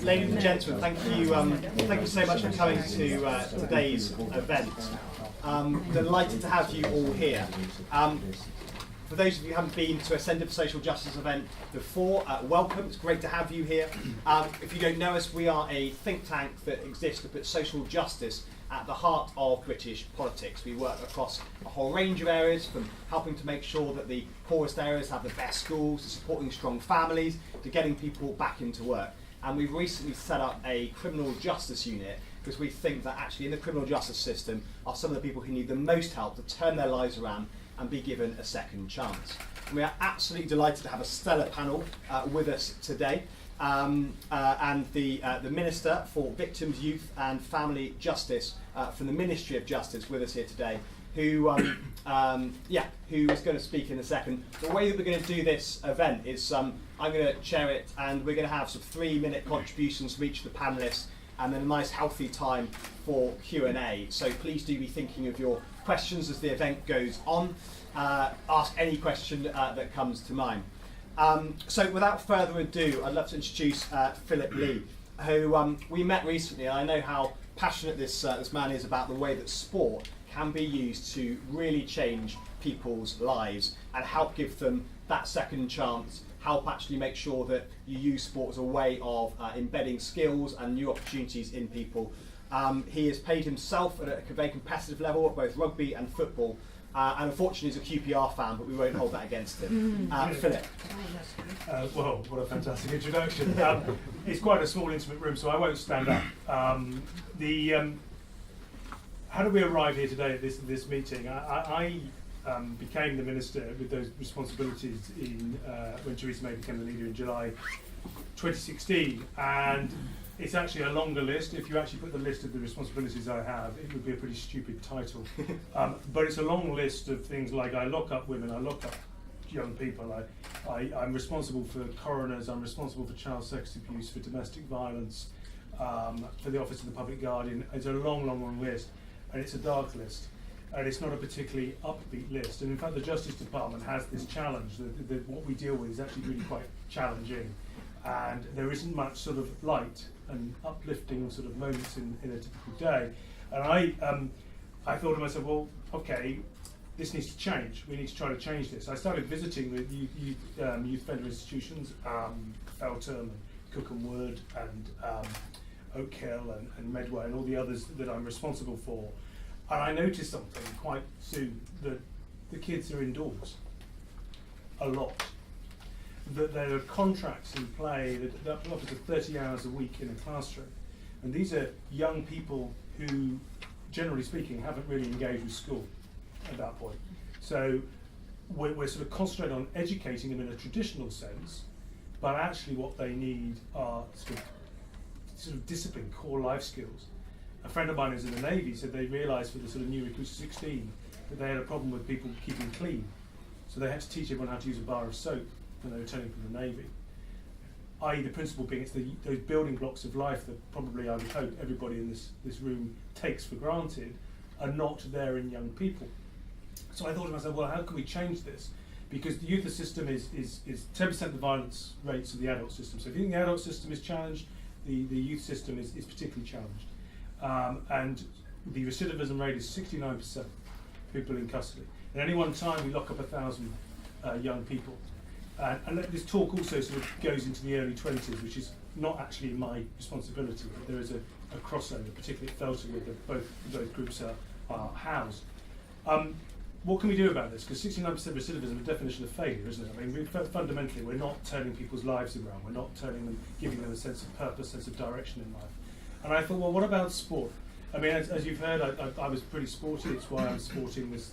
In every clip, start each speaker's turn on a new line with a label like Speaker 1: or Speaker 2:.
Speaker 1: Ladies and gentlemen, thank you so much for coming to today's event. Delighted to have you all here. For those of you who haven't been to a Centre for Social Justice event before, welcome. It's great to have you here. If you don't know us, we are a think tank that exists to put social justice at the heart of British politics. We work across a whole range of areas, from helping to make sure that the poorest areas have the best schools, to supporting strong families, to getting people back into work. And we've recently set up a criminal justice unit because we think that actually in the criminal justice system are some of the people who need the most help to turn their lives around and be given a second chance. And we are absolutely delighted to have a stellar panel with us today. And the Minister for Victims, Youth and Family Justice from the Ministry of Justice with us here today, who is going to speak in a second. The way that we're going to do this event is I'm going to chair it, and we're going to have some 3-minute contributions from each of the panellists, and then a nice healthy time for Q&A. So please do be thinking of your questions as the event goes on. Ask any question that comes to mind. So without further ado, I'd love to introduce Phillip Lee, who we met recently, and I know how passionate this man is about the way that sport can be used to really change people's lives and help give them that second chance, help actually make sure that you use sport as a way of embedding skills and new opportunities in people. He has played himself at a very competitive level at both rugby and football, and unfortunately he's a QPR fan, but we won't hold that against him. Philip.
Speaker 2: Well, what a fantastic introduction. It's quite a small, intimate room, so I won't stand up. How did we arrive here today at this meeting? I became the minister with those responsibilities when Theresa May became the leader in July 2016, and it's actually a longer list. If you actually put the list of the responsibilities I have, it would be a pretty stupid title. But it's a long list of things like I lock up women, I lock up young people, I'm responsible for coroners, I'm responsible for child sex abuse, for domestic violence, for the Office of the Public Guardian. It's a long list, and it's a dark list. And it's not a particularly upbeat list. And in fact, the Justice Department has this challenge that what we deal with is actually really quite challenging. And there isn't much sort of light and uplifting sort of moments in a typical day. And I thought to myself, well, okay, this needs to change. We need to try to change this. I started visiting the youth offender institutions, Feltham and Cookham Wood and Oak Hill and Medway and all the others that I'm responsible for. And I noticed something quite soon, that the kids are indoors a lot. That there are contracts in play that up to 30 hours a week in a classroom. And these are young people who, generally speaking, haven't really engaged with school at that point. So we're sort of concentrating on educating them in a traditional sense, but actually what they need are sort of discipline, core life skills. A friend of mine who's in the Navy said they realised for the sort of new recruits of 16 that they had a problem with people keeping clean. So they had to teach everyone how to use a bar of soap when they were returning from the Navy. I.e. the principle being it's those building blocks of life that probably I would hope everybody in this room takes for granted are not there in young people. So I thought to myself, well, how can we change this? Because the youth system is 10% the violence rates of the adult system. So if you think the adult system is challenged, the youth system is particularly challenged. And the recidivism rate is 69% people in custody. At any one time, we lock up 1,000 young people. And this talk also sort of goes into the early 20s, which is not actually my responsibility. But there is a crossover, particularly at Feltham, where both groups are housed. What can we do about this? Because 69% recidivism is a definition of failure, isn't it? I mean, fundamentally, we're not turning people's lives around. We're not giving them a sense of purpose, sense of direction in life. And I thought, well, what about sport? I mean, as you've heard, I was pretty sporty. It's why I'm sporting this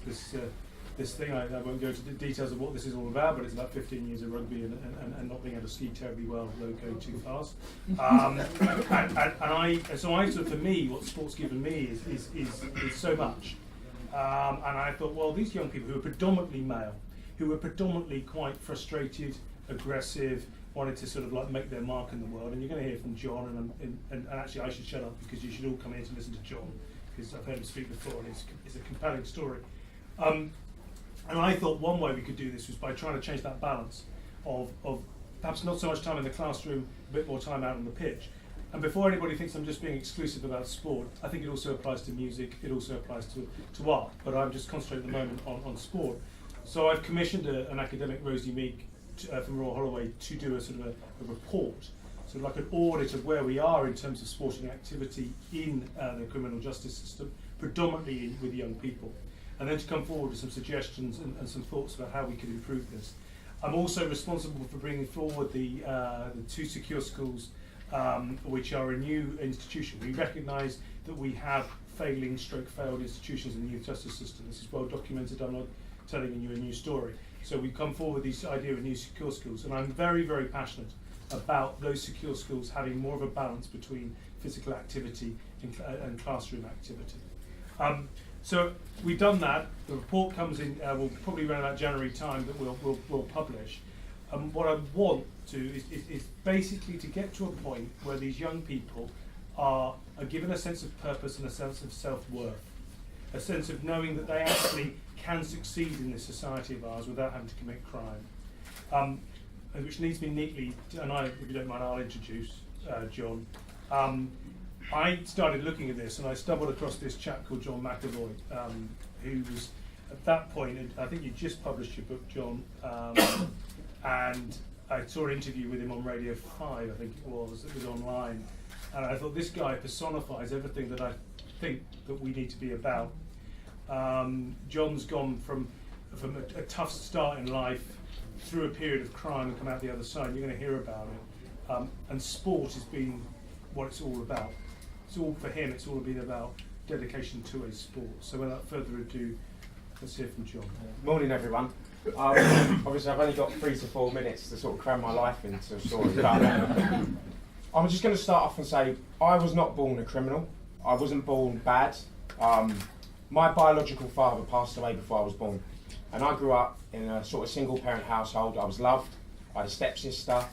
Speaker 2: thing. I won't go into the details of what this is all about, but it's about 15 years of rugby and not being able to ski terribly well, don't go too fast. So for me, what sport's given me is so much. And I thought, well, these young people who are predominantly male, who were predominantly quite frustrated, aggressive, wanted to sort of like make their mark in the world, and you're going to hear from John, and actually I should shut up because you should all come here to listen to John, because I've heard him speak before and it's a compelling story. And I thought one way we could do this was by trying to change that balance of perhaps not so much time in the classroom, a bit more time out on the pitch. And before anybody thinks I'm just being exclusive about sport, I think it also applies to music, it also applies to art, but I'm just concentrating at the moment on sport. So I've commissioned an academic, Rosie Meek, from Royal Holloway, to do a sort of a report, sort of like an audit of where we are in terms of sporting activity in the criminal justice system, predominantly with young people, and then to come forward with some suggestions and some thoughts about how we could improve this. I'm also responsible for bringing forward the 2 secure schools, which are a new institution. We recognise that we have failed institutions in the youth justice system. This is well documented. I'm not telling you a new story. So we come forward with this idea of new secure schools, and I'm very, very passionate about those secure schools having more of a balance between physical activity and classroom activity. So we've done that. The report comes in, we'll probably around about January time that we'll publish. What I want to is basically to get to a point where these young people are given a sense of purpose and a sense of self-worth, a sense of knowing that they actually can succeed in this society of ours without having to commit crime. Which leads me neatly, and if you don't mind, I'll introduce John. I started looking at this and I stumbled across this chap called John McAvoy, who was at that point, I think you just published your book, John, and I saw an interview with him on Radio 5, I think it was online, and I thought this guy personifies everything that I think that we need to be about. John's gone from a tough start in life through a period of crime and come out the other side. You're going to hear about it, and sport has been what it's all about. It's all for him. It's all been about dedication to a sport. So without further ado, let's hear from John.
Speaker 3: Morning, everyone. Obviously, I've only got 3 to 4 minutes to sort of cram my life into a story. But I'm just going to start off and say I was not born a criminal. I wasn't born bad. My biological father passed away before I was born, and I grew up in a sort of single-parent household. I was loved. I had a stepsister,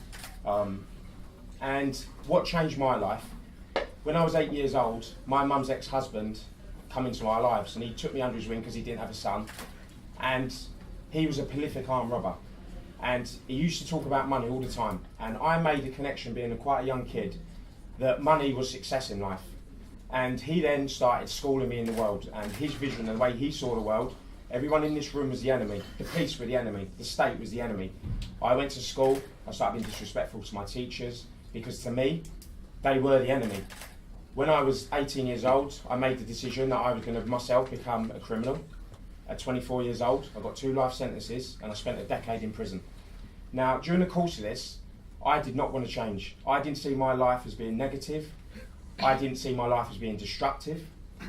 Speaker 3: and what changed my life? When I was 8 years old, my mum's ex-husband come into our lives, and he took me under his wing because he didn't have a son, and he was a prolific armed robber, and he used to talk about money all the time, and I made a connection being quite a young kid that money was success in life. And he then started schooling me in the world, and his vision and the way he saw the world, everyone in this room was the enemy, the police were the enemy, the state was the enemy. I went to school, I started being disrespectful to my teachers, because to me, they were the enemy. When I was 18 years old, I made the decision that I was going to myself become a criminal. At 24 years old, I got 2 life sentences, and I spent a decade in prison. Now, during the course of this, I did not want to change. I didn't see my life as being negative. I didn't see my life as being destructive,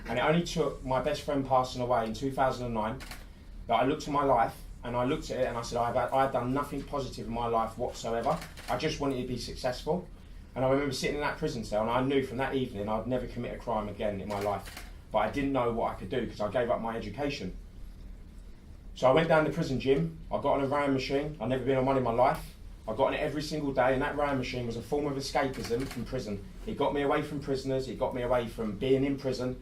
Speaker 3: and it only took my best friend passing away in 2009 that I looked at my life and I looked at it and I said I've done nothing positive in my life whatsoever. I just wanted to be successful, and I remember sitting in that prison cell and I knew from that evening I'd never commit a crime again in my life, but I didn't know what I could do because I gave up my education. So I went down the prison gym, I got on a rowing machine. I'd never been on one in my life. I got on it every single day, and that rowing machine was a form of escapism from prison. It got me away from prisoners, it got me away from being in prison,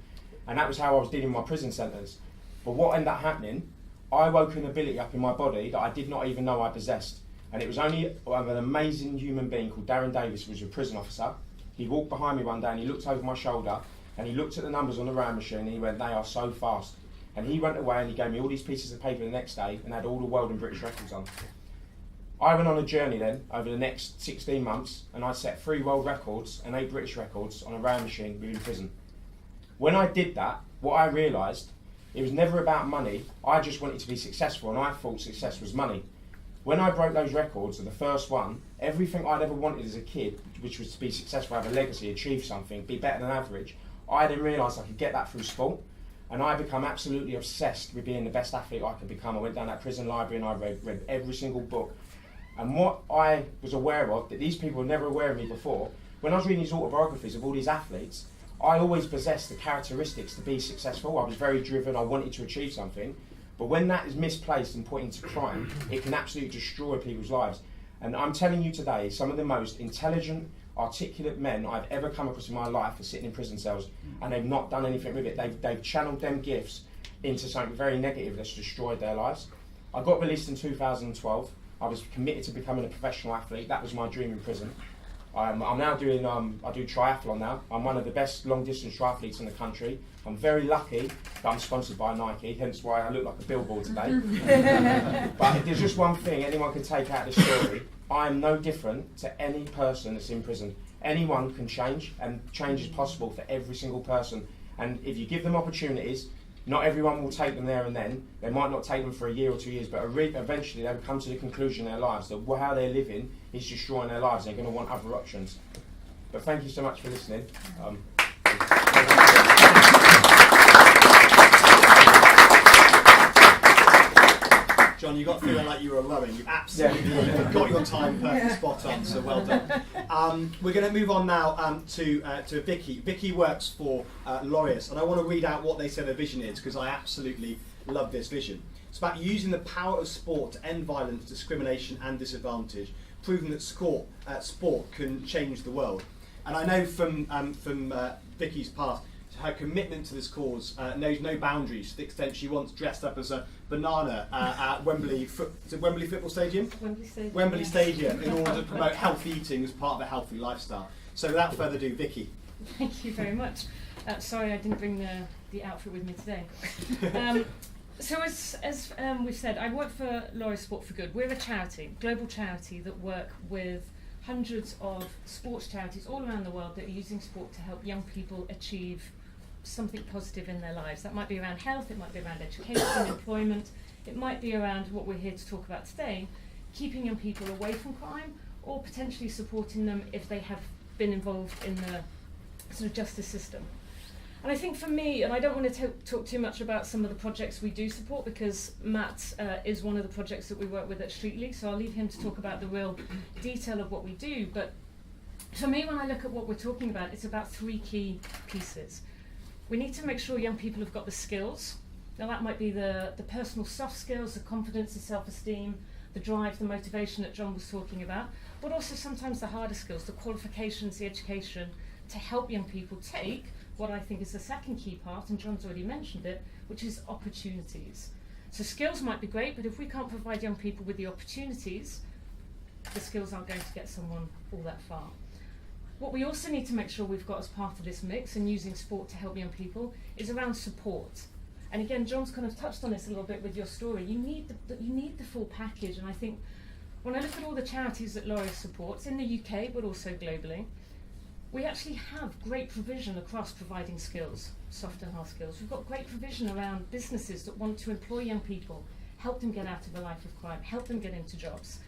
Speaker 3: and that was how I was dealing with my prison sentence. But what ended up happening, I woke an ability up in my body that I did not even know I possessed. And it was only an amazing human being called Darren Davis, who was a prison officer. He walked behind me one day and he looked over my shoulder and he looked at the numbers on the rowing machine and he went, "They are so fast." And he went away and he gave me all these pieces of paper the next day and had all the world and British records on. I went on a journey then over the next 16 months and I set 3 world records and 8 British records on a rowing machine within prison. When I did that, what I realised, it was never about money. I just wanted to be successful and I thought success was money. When I broke those records, the first one, everything I'd ever wanted as a kid, which was to be successful, have a legacy, achieve something, be better than average, I then realised I could get that through sport. And I become absolutely obsessed with being the best athlete I could become. I went down that prison library and I read every single book. And what I was aware of, that these people were never aware of me before, when I was reading these autobiographies of all these athletes, I always possessed the characteristics to be successful. I was very driven, I wanted to achieve something. But when that is misplaced and put into crime, it can absolutely destroy people's lives. And I'm telling you today, some of the most intelligent, articulate men I've ever come across in my life are sitting in prison cells and they've not done anything with it. They've channeled them gifts into something very negative that's destroyed their lives. I got released in 2012. I was committed to becoming a professional athlete. That was my dream in prison. I'm now doing, I do triathlon now. I'm one of the best long distance triathletes in the country. I'm very lucky that I'm sponsored by Nike, hence why I look like a billboard today. But if there's just one thing anyone can take out of this story, I am no different to any person that's in prison. Anyone can change, and change is possible for every single person. And if you give them opportunities, not everyone will take them there and then. They might not take them for a year or 2 years, but eventually they'll come to the conclusion in their lives that how they're living is destroying their lives. They're going to want other options. But thank you so much for listening.
Speaker 1: John, you got feeling like you were rowing. You absolutely got your time perfect, spot on. So well done. We're going to move on now to Vicky. Vicky works for Laureus, and I want to read out what they say their vision is because I absolutely love this vision. It's about using the power of sport to end violence, discrimination, and disadvantage, proving that sport can change the world. And I know from Vicky's past, her commitment to this cause knows no boundaries to the extent she once dressed up as a banana at Wembley Football Stadium? Wembley Stadium in order to promote healthy eating as part of a healthy lifestyle. So without further ado, Vicky.
Speaker 4: Thank you very much. Sorry I didn't bring the outfit with me today. So as we've said, I work for Laureus Sport for Good. We're a charity, global charity that work with hundreds of sports charities all around the world that are using sport to help young people achieve something positive in their lives. That might be around health, it might be around education, employment, it might be around what we're here to talk about today, keeping young people away from crime or potentially supporting them if they have been involved in the sort of justice system. And I think for me, and I don't want to talk too much about some of the projects we do support because Matt is one of the projects that we work with at Streetly, so I'll leave him to talk about the real detail of what we do. But for me, when I look at what we're talking about, it's about three key pieces. We need to make sure young people have got the skills. Now that might be the personal soft skills, the confidence, the self-esteem, the drive, the motivation that John was talking about, but also sometimes the harder skills, the qualifications, the education, to help young people take what I think is the second key part, and John's already mentioned it, which is opportunities. So skills might be great, but if we can't provide young people with the opportunities, the skills aren't going to get someone all that far. What we also need to make sure we've got as part of this mix and using sport to help young people is around support. And again, John's kind of touched on this a little bit with your story. You need the full package, and I think when I look at all the charities that Laureus supports in the UK but also globally, we actually have great provision across providing skills, soft and hard skills. We've got great provision around businesses that want to employ young people, help them get out of a life of crime, help them get into jobs.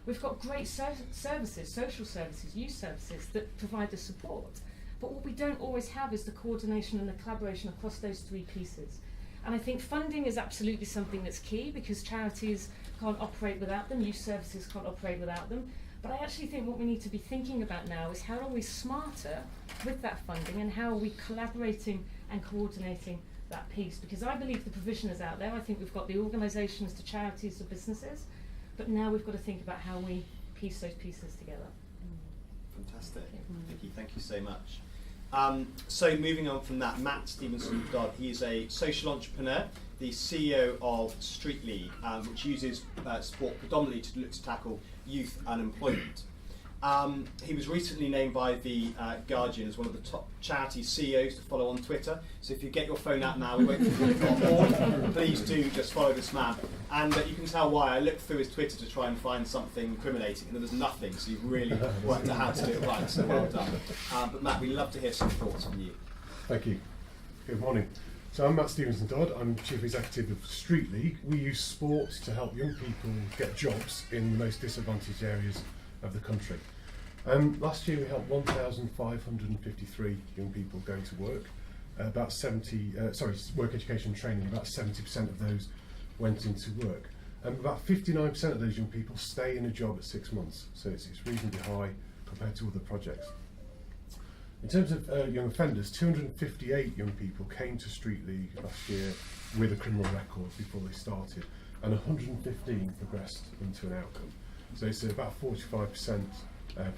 Speaker 4: We've got great services, social services, youth services that provide the support. But what we don't always have is the coordination and the collaboration across those three pieces. And I think funding is absolutely something that's key because charities can't operate without them, youth services can't operate without them. But I actually think what we need to be thinking about now is how are we smarter with that funding and how are we collaborating and coordinating that piece? Because I believe the provision is out there. I think we've got the organisations, the charities, the businesses, but now we've got to think about how we piece those pieces together.
Speaker 1: Fantastic. Vicky, thank you so much. So moving on from that, Matt Stevenson-Dodd, he is a social entrepreneur, the CEO of Streetly, which uses sport predominantly to look to tackle youth unemployment. He was recently named by the Guardian as one of the top charity CEOs to follow on Twitter. So if you get your phone out now, we won't be on board. Please do just follow this man. And you can tell why. I looked through his Twitter to try and find something incriminating, and there was nothing. So you've really worked out how to do it right. So well done. But Matt, we'd love to hear some thoughts from you.
Speaker 5: Thank you. Good morning. So I'm Matt Stevenson-Dodd. I'm Chief Executive of Streetly. We use sports to help young people get jobs in the most disadvantaged areas of the country. Last year we helped 1,553 young people going to work. Work education and training, about 70% of those went into work. About 59% of those young people stay in a job at 6 months, so it's reasonably high compared to other projects. In terms of young offenders, 258 young people came to Streetly last year with a criminal record before they started, and 115 progressed into an outcome. So it's about 45%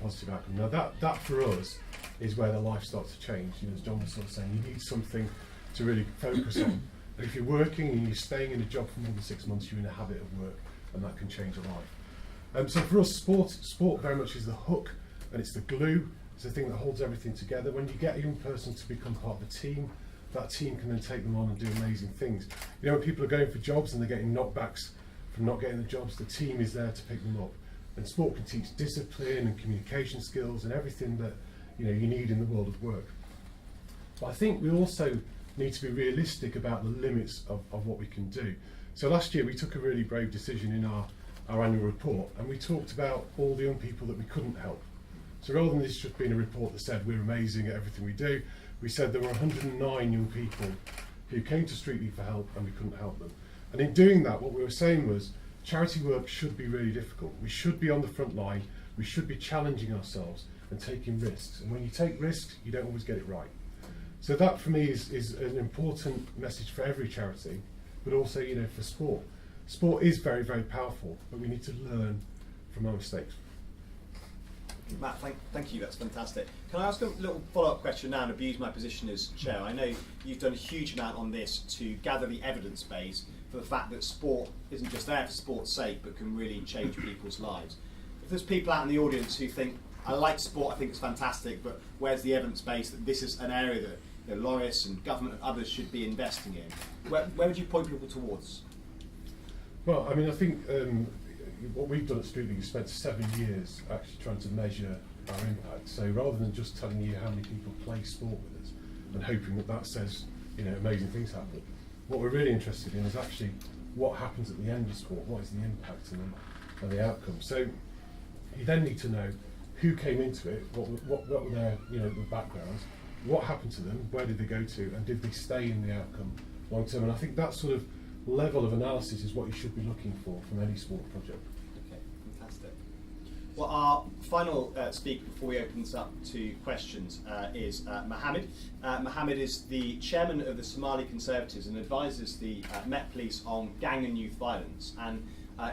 Speaker 5: positive outcome. Now that for us is where their life starts to change. You know, as John was sort of saying, you need something to really focus on. But if you're working and you're staying in a job for more than 6 months, you're in a habit of work, and that can change a life. So for us, sport very much is the hook, and it's the glue. It's the thing that holds everything together. When you get a young person to become part of a team, that team can then take them on and do amazing things. You know, when people are going for jobs and they're getting knockbacks from not getting the jobs, the team is there to pick them up. And sport can teach discipline and communication skills and everything that you need in the world of work. But I think we also need to be realistic about the limits of what we can do. So last year we took a really brave decision in our annual report, and we talked about all the young people that we couldn't help. So rather than this just being a report that said we're amazing at everything we do, we said there were 109 young people who came to Street League for help and we couldn't help them. And in doing that, what we were saying was charity work should be really difficult. We should be on the front line, we should be challenging ourselves and taking risks. And when you take risks, you don't always get it right. So that for me is an important message for every charity, but also for sport. Sport is very, very powerful, but we need to learn from our mistakes.
Speaker 1: Matt, thank you, that's fantastic. Can I ask a little follow-up question now and abuse my position as chair? I know you've done a huge amount on this to gather the evidence base for the fact that sport isn't just there for sport's sake, but can really change people's lives. If there's people out in the audience who think, I like sport, I think it's fantastic, but where's the evidence base that this is an area that Laureus and government and others should be investing in? Where would you point people towards?
Speaker 5: Well, I mean, I think what we've done at Street League is spent 7 years actually trying to measure our impact. So rather than just telling you how many people play sport with us and hoping that says amazing things happen, what we're really interested in is actually what happens at the end of sport, what is the impact and the outcome. So you then need to know who came into it, what were their the backgrounds, what happened to them, where did they go to, and did they stay in the outcome long term. And I think that sort of level of analysis is what you should be looking for from any sport project.
Speaker 1: Okay, fantastic. Well, our final speaker before we open this up to questions is Mohamed. Mohamed is the chairman of the Somali Conservatives and advises the Met Police on gang and youth violence, and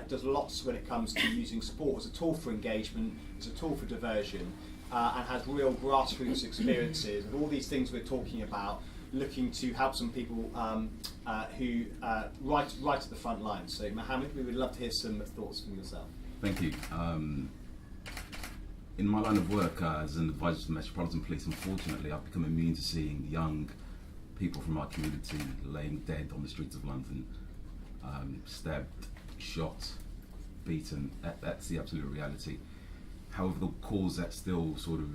Speaker 1: does lots when it comes to using sport as a tool for engagement, as a tool for diversion, and has real grassroots experiences of all these things we're talking about, looking to help some people who right at the front line. So Mohamed, we would love to hear some thoughts from yourself.
Speaker 6: Thank you. In my line of work as an advisor to the Metropolitan Police, unfortunately I've become immune to seeing young people from our community laying dead on the streets of London, stabbed, shot, beaten. That's the absolute reality. However, the calls that still sort of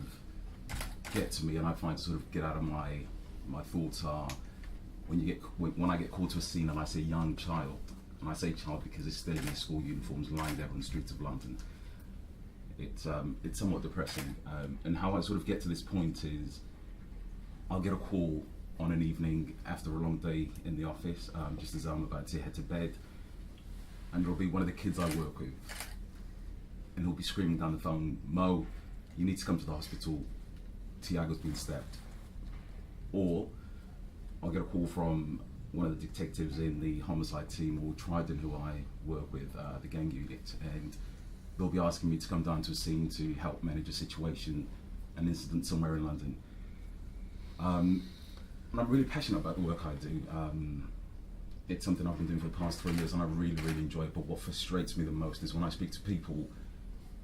Speaker 6: get to me and I find to sort of get out of my thoughts are when I get called to a scene and I say young child, and I say child because it's still in their school uniforms lying there on the streets of London. It's somewhat depressing, and how I sort of get to this point is I'll get a call on an evening after a long day in the office, just as I'm about to head to bed, and it'll be one of the kids I work with, and he'll be screaming down the phone, "Mo, you need to come to the hospital, Tiago's been stabbed." Or I'll get a call from one of the detectives in the homicide team or Trident who I work with, the gang unit, and they'll be asking me to come down to a scene to help manage a situation, an incident somewhere in London. And I'm really passionate about the work I do. It's something I've been doing for the past 3 years and I really, really enjoy it, but what frustrates me the most is when I speak to people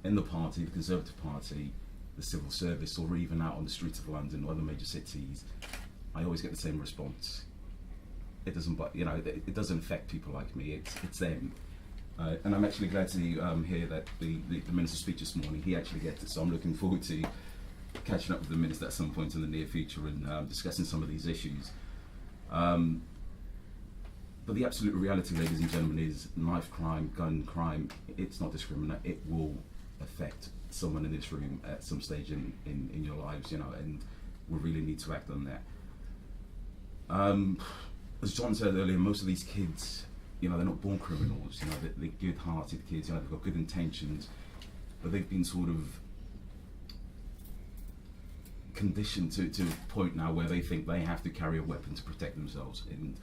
Speaker 6: in the party, the Conservative Party, the civil service, or even out on the streets of London or other major cities, I always get the same response. It doesn't, it doesn't affect people like me. It's them. And I'm actually glad to hear that the minister's speech this morning, he actually gets it. So I'm looking forward to catching up with the minister at some point in the near future and discussing some of these issues. But the absolute reality, ladies and gentlemen, is knife crime, gun crime, it's not discriminate. It will affect someone in this room at some stage in your lives, and we really need to act on that. As John said earlier, most of these kids, they're not born criminals, they're good-hearted kids, they've got good intentions, but they've been sort of conditioned to a point now where they think they have to carry a weapon to protect themselves, and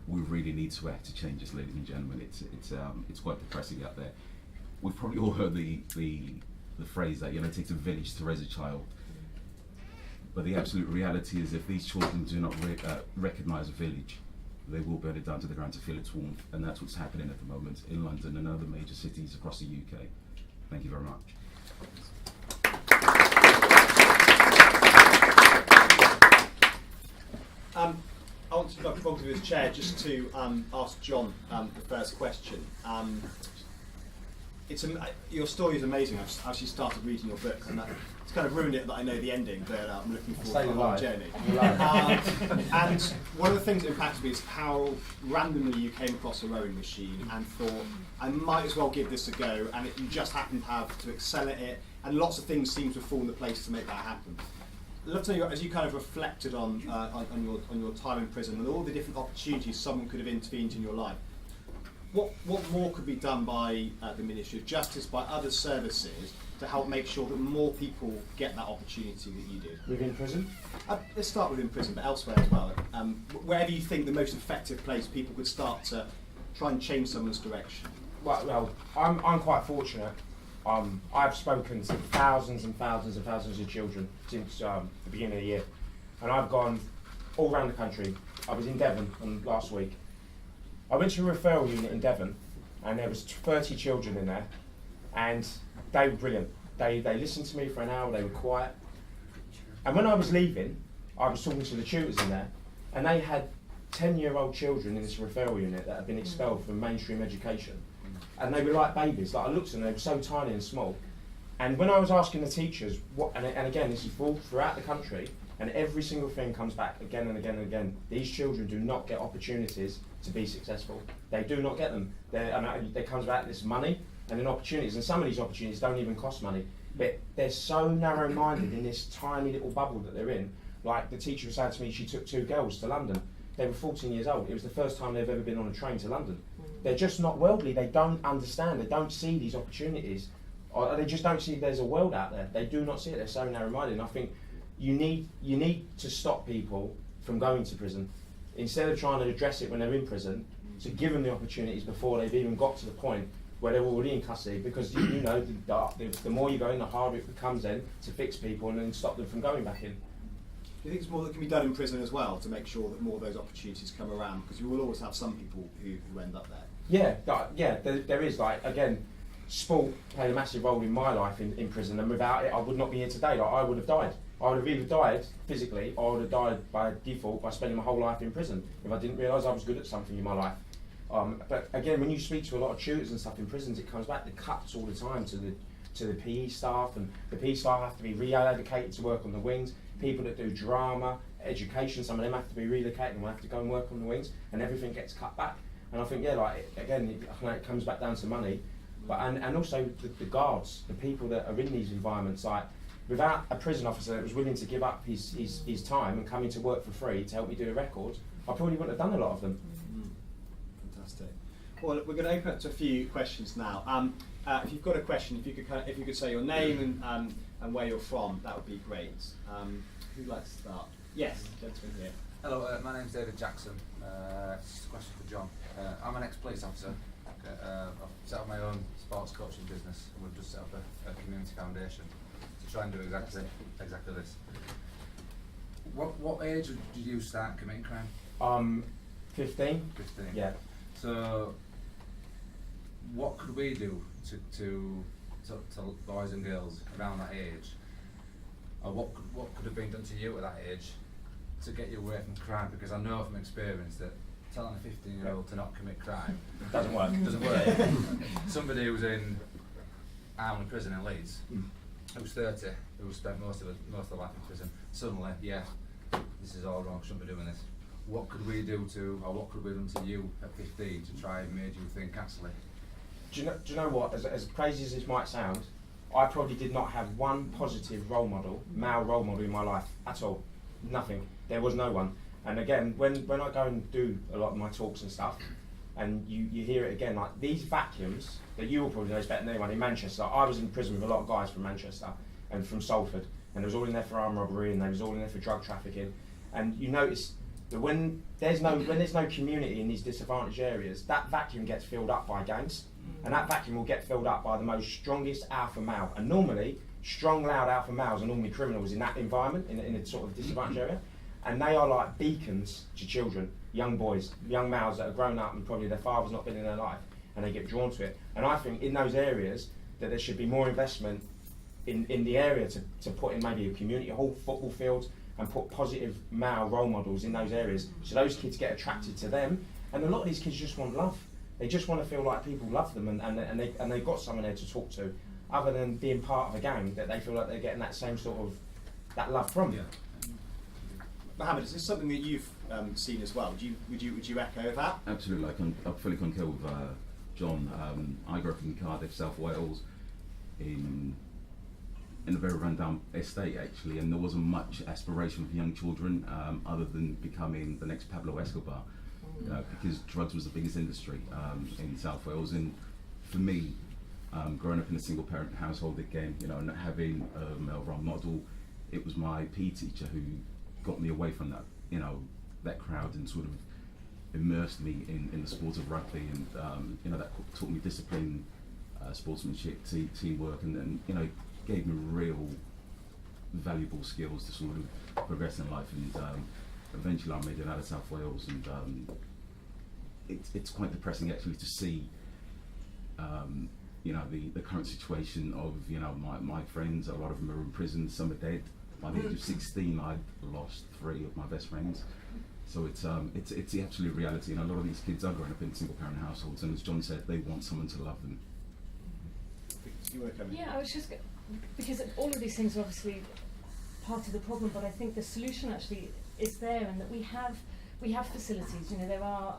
Speaker 6: we really need to act to change this, ladies and gentlemen. It's quite depressing out there. We've probably all heard the phrase that it takes a village to raise a child. But the absolute reality is if these children do not recognise a village, they will burn it down to the ground to feel its warmth, and that's what's happening at the moment in London and other major cities across the UK. Thank you very much.
Speaker 1: I want to go to his chair just to ask John the first question. Your story is amazing. I've actually started reading your book, and it's kind of ruined it that I know the ending, but I'm looking forward to the whole journey. And one of the things that impacted me is how randomly you came across a rowing machine and thought, I might as well give this a go, and you just happened to have to excel at it, and lots of things seem to have fallen into place to make that happen. I'd love to know, as you kind of reflected on your time in prison and all the different opportunities someone could have intervened in your life, what more could be done by the Ministry of Justice, by other services, to help make sure that more people get that opportunity that you did?
Speaker 3: Within prison?
Speaker 1: Let's start within prison, but elsewhere as well. Wherever you think the most effective place people could start to try and change someone's direction.
Speaker 3: Well, I'm quite fortunate. I've spoken to thousands and thousands and thousands of children since the beginning of the year, and I've gone all around the country. I was in Devon last week. I went to a referral unit in Devon, and there was 30 children in there, and they were brilliant. They listened to me for an hour, they were quiet. And when I was leaving, I was talking to the tutors in there, and they had 10-year-old children in this referral unit that had been expelled from mainstream education. And they were like babies. Like, I looked at them, they were so tiny and small. And when I was asking the teachers, and again, this is throughout the country, and every single thing comes back again and again and again, these children do not get opportunities to be successful. They do not get them. There comes back this money and then opportunities, and some of these opportunities don't even cost money, but they're so narrow-minded in this tiny little bubble that they're in. Like, the teacher was saying to me, she took 2 girls to London. They were 14 years old. It was the first time they've ever been on a train to London. They're just not worldly. They don't understand. They don't see these opportunities. Or they just don't see there's a world out there. They do not see it. They're so narrow-minded. And I think you need to stop people from going to prison. Instead of trying to address it when they're in prison, to give them the opportunities before they've even got to the point where they're already in custody. Because you know, the more you go in, the harder it becomes then to fix people and then stop them from going back in.
Speaker 1: Do you think there's more that can be done in prison as well to make sure that more of those opportunities come around? Because you will always have some people who end up there.
Speaker 3: Yeah, there is. Like, again, sport played a massive role in my life in prison, and without it I would not be here today. Like, I would have died. I would have either died physically or I would have died by default by spending my whole life in prison if I didn't realise I was good at something in my life. But again, when you speak to a lot of tutors and stuff in prisons, it comes back the cuts all the time to the PE staff, and the PE staff have to be reallocated to work on the wings. People that do drama, education, some of them have to be relocated and will have to go and work on the wings, and everything gets cut back. And I think, it comes back down to money, but and also the guards, the people that are in these environments. Like, without a prison officer that was willing to give up his time and come into work for free to help me do the records, I probably wouldn't have done a lot of them.
Speaker 1: Fantastic. Well, we're going to open up to a few questions now. If you've got a question, if you could say your name and where you're from, that would be great. Who'd like to start? Yes, gentleman here.
Speaker 7: Hello, my name's David Jackson. Just a question for John. I'm an ex-police officer. I've set up my own sports coaching business, and we've just set up a community foundation to try and do exactly this. What age did you start committing crime?
Speaker 3: 15.
Speaker 7: 15.
Speaker 3: Yeah.
Speaker 7: So, what could we do to boys and girls around that age, or what could have been done to you at that age to get you away from crime? Because I know from experience that telling a 15-year-old to not commit crime
Speaker 3: Doesn't work.
Speaker 7: Somebody who's in Armley prison in Leeds, who's 30, who spent most of their life in prison, suddenly, this is all wrong, shouldn't be doing this. What could we do what could we do to you at 15 to try and make you think, actually?
Speaker 3: Do you know what? As crazy as this might sound, I probably did not have one positive male role model in my life at all. Nothing. There was no one. And again, when I go and do a lot of my talks and stuff, and you hear it again, like these vacuums that you all probably know better than anyone in Manchester. I was in prison with a lot of guys from Manchester and from Salford, and they was all in there for armed robbery, and they was all in there for drug trafficking. And you notice that when there's no community in these disadvantaged areas, that vacuum gets filled up by gangs, and that vacuum will get filled up by the most strongest alpha male. And normally, strong, loud alpha males are normally criminals in that environment, in a sort of disadvantaged area. And they are like beacons to children, young boys, young males that are grown up and probably their father's not been in their life, and they get drawn to it. And I think in those areas, that there should be more investment in the area to put in maybe a community hall, football field, and put positive male role models in those areas so those kids get attracted to them. And a lot of these kids just want love. They just want to feel like people love them and they've got someone there to talk to, other than being part of a gang that they feel like they're getting that same sort of that love from.
Speaker 6: Yeah.
Speaker 1: Mohamed, is this something that you've seen as well? Would you echo that?
Speaker 6: Absolutely, I fully concur with John. I grew up in Cardiff, South Wales, in a very rundown estate actually, and there wasn't much aspiration for young children other than becoming the next Pablo Escobar, because drugs was the biggest industry in South Wales. And for me, growing up in a single parent household again, and not having a male role model, it was my PE teacher who got me away from that, that crowd, and sort of immersed me in the sport of rugby, and that taught me discipline, sportsmanship, teamwork, and gave me real valuable skills to sort of progress in life. And eventually I made it out of South Wales, and it's quite depressing actually to see the current situation of my friends. A lot of them are in prison, some are dead. By the age of 16 I'd lost 3 of my best friends. So it's the absolute reality, and a lot of these kids are growing up in single parent households, and as John said, they want someone to love them.
Speaker 4: Yeah, I was just because all of these things are obviously part of the problem, but I think the solution actually is there, and that we have facilities. There are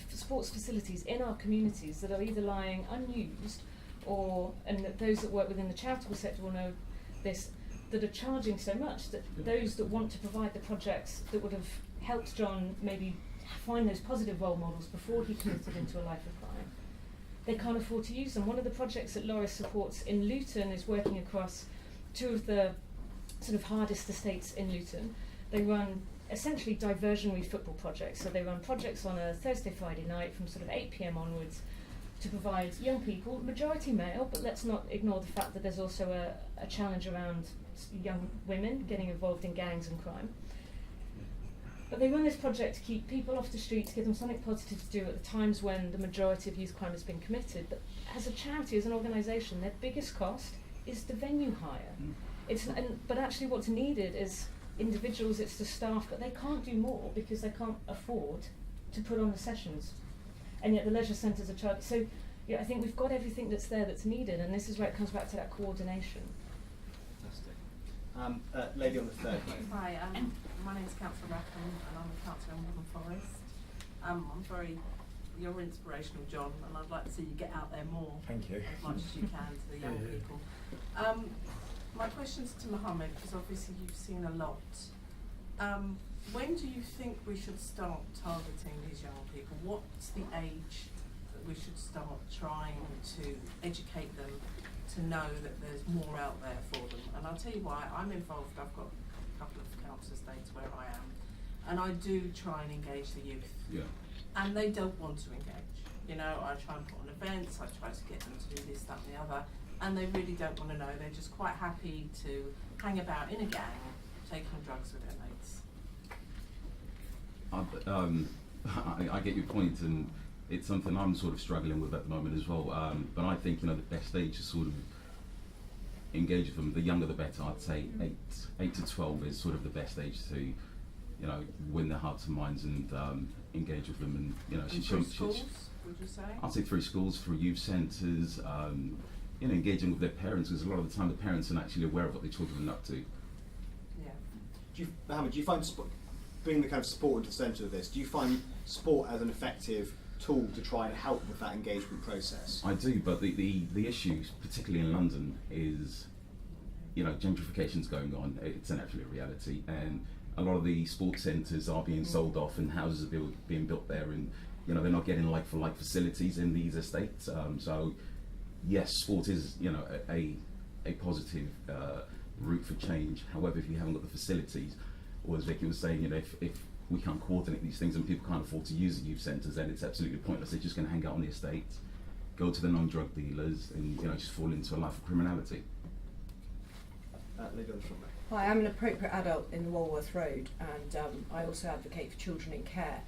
Speaker 4: sports facilities in our communities that are either lying unused, and that those that work within the charitable sector will know this, that are charging so much that those that want to provide the projects that would have helped John maybe find those positive role models before he committed into a life of crime, they can't afford to use them. One of the projects that Laureus supports in Luton is working across 2 of the sort of hardest estates in Luton. They run essentially diversionary football projects. So they run projects on a Thursday, Friday night from sort of 8 PM onwards to provide young people, majority male, but let's not ignore the fact that there's also a challenge around young women getting involved in gangs and crime. But they run this project to keep people off the street, to give them something positive to do at the times when the majority of youth crime has been committed. But as a charity, as an organisation, their biggest cost is the venue hire. But actually what's needed is individuals, it's the staff, but they can't do more because they can't afford to put on the sessions. And yet the leisure centres are charged. So I think we've got everything that's there that's needed, and this is where it comes back to that coordination.
Speaker 1: Fantastic. Lady on the third row.
Speaker 8: Hi, my name's Councillor Rackham, and I'm a councillor in Woodland Forest. You're inspirational, John, and I'd like to see you get out there more.
Speaker 3: Thank you.
Speaker 8: As much as you can to the young people. My question's to Mohamed, because obviously you've seen a lot. When do you think we should start targeting these young people? What's the age that we should start trying to educate them to know that there's more out there for them? And I'll tell you why. I'm involved. I've got a couple of council estates where I am, and I do try and engage the youth.
Speaker 6: Yeah.
Speaker 8: And they don't want to engage. I try and put on events, I try to get them to do this, that and the other, and they really don't want to know. They're just quite happy to hang about in a gang, taking drugs with their mates.
Speaker 6: I get your point, and it's something I'm sort of struggling with at the moment as well. But I think the best age to sort of engage with them, the younger the better. I'd say 8 to 12 is sort of the best age to win their hearts and minds and engage with them. And
Speaker 8: through schools, would you say?
Speaker 6: I'd say through schools, through youth centres, engaging with their parents, because a lot of the time the parents aren't actually aware of what their children are up to.
Speaker 8: Yeah.
Speaker 1: Mohamed, do you find bringing the kind of sport into the centre of this, do you find sport as an effective tool to try and help with that engagement process?
Speaker 6: I do, but the issue, particularly in London, is gentrification's going on. It's an absolute reality, and a lot of the sports centres are being sold off, and houses are being built there, and they're not getting like for like facilities in these estates. So yes, sport is a positive route for change. However, if you haven't got the facilities, or as Vicky was saying, if we can't coordinate these things and people can't afford to use the youth centres, then it's absolutely pointless. They're just going to hang out on the estate, go to the non-drug dealers, and just fall into a life of criminality.
Speaker 9: Hi, I'm an appropriate adult in the Walworth Road, and I also advocate for children in care.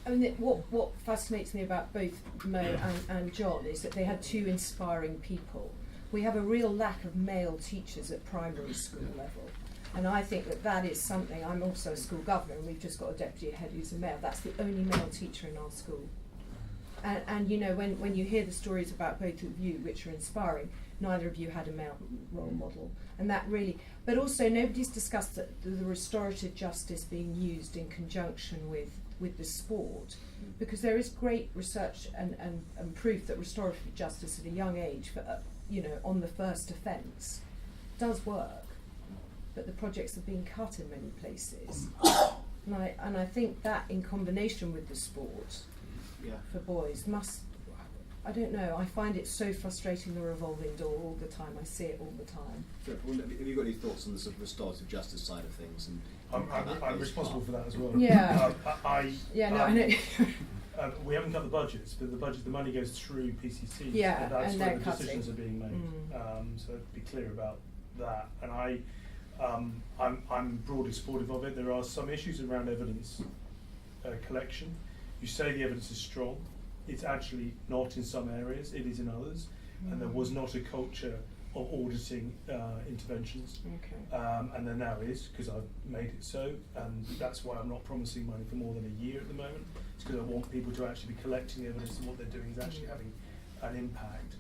Speaker 9: I mean, what fascinates me about both Mo and John is that they had two inspiring people. We have a real lack of male teachers at primary school level. And I think that is something. I'm also a school governor, and we've just got a deputy head who's a male. That's the only male teacher in our school. And you know, when you hear the stories about both of you, which are inspiring, neither of you had a male role model. And that really, but also nobody's discussed the restorative justice being used in conjunction with the sport, because there is great research and proof that restorative justice at a young age, for, on the first offence, does work. But the projects have been cut in many places. And I think that in combination with the sport for boys I don't know, I find it so frustrating, the revolving door all the time. I see it all the time.
Speaker 10: Have you got any thoughts on the sort of restorative justice side of things? And
Speaker 2: I'm responsible for that as well.
Speaker 9: Yeah.
Speaker 2: I
Speaker 9: know.
Speaker 2: We haven't cut the budgets, but the money goes through PCC.
Speaker 9: Yeah,
Speaker 2: and that's
Speaker 9: and
Speaker 2: where
Speaker 9: they're
Speaker 2: the
Speaker 9: cutting.
Speaker 2: decisions are being made. So to be clear about that. And I'm broadly supportive of it. There are some issues around evidence collection. You say the evidence is strong. It's actually not in some areas, it is in others. And there was not a culture of auditing interventions.
Speaker 9: Okay.
Speaker 2: And there now is, because I've made it so. And that's why I'm not promising money for more than a year at the moment. It's because I want people to actually be collecting the evidence, and what they're doing is actually having an impact.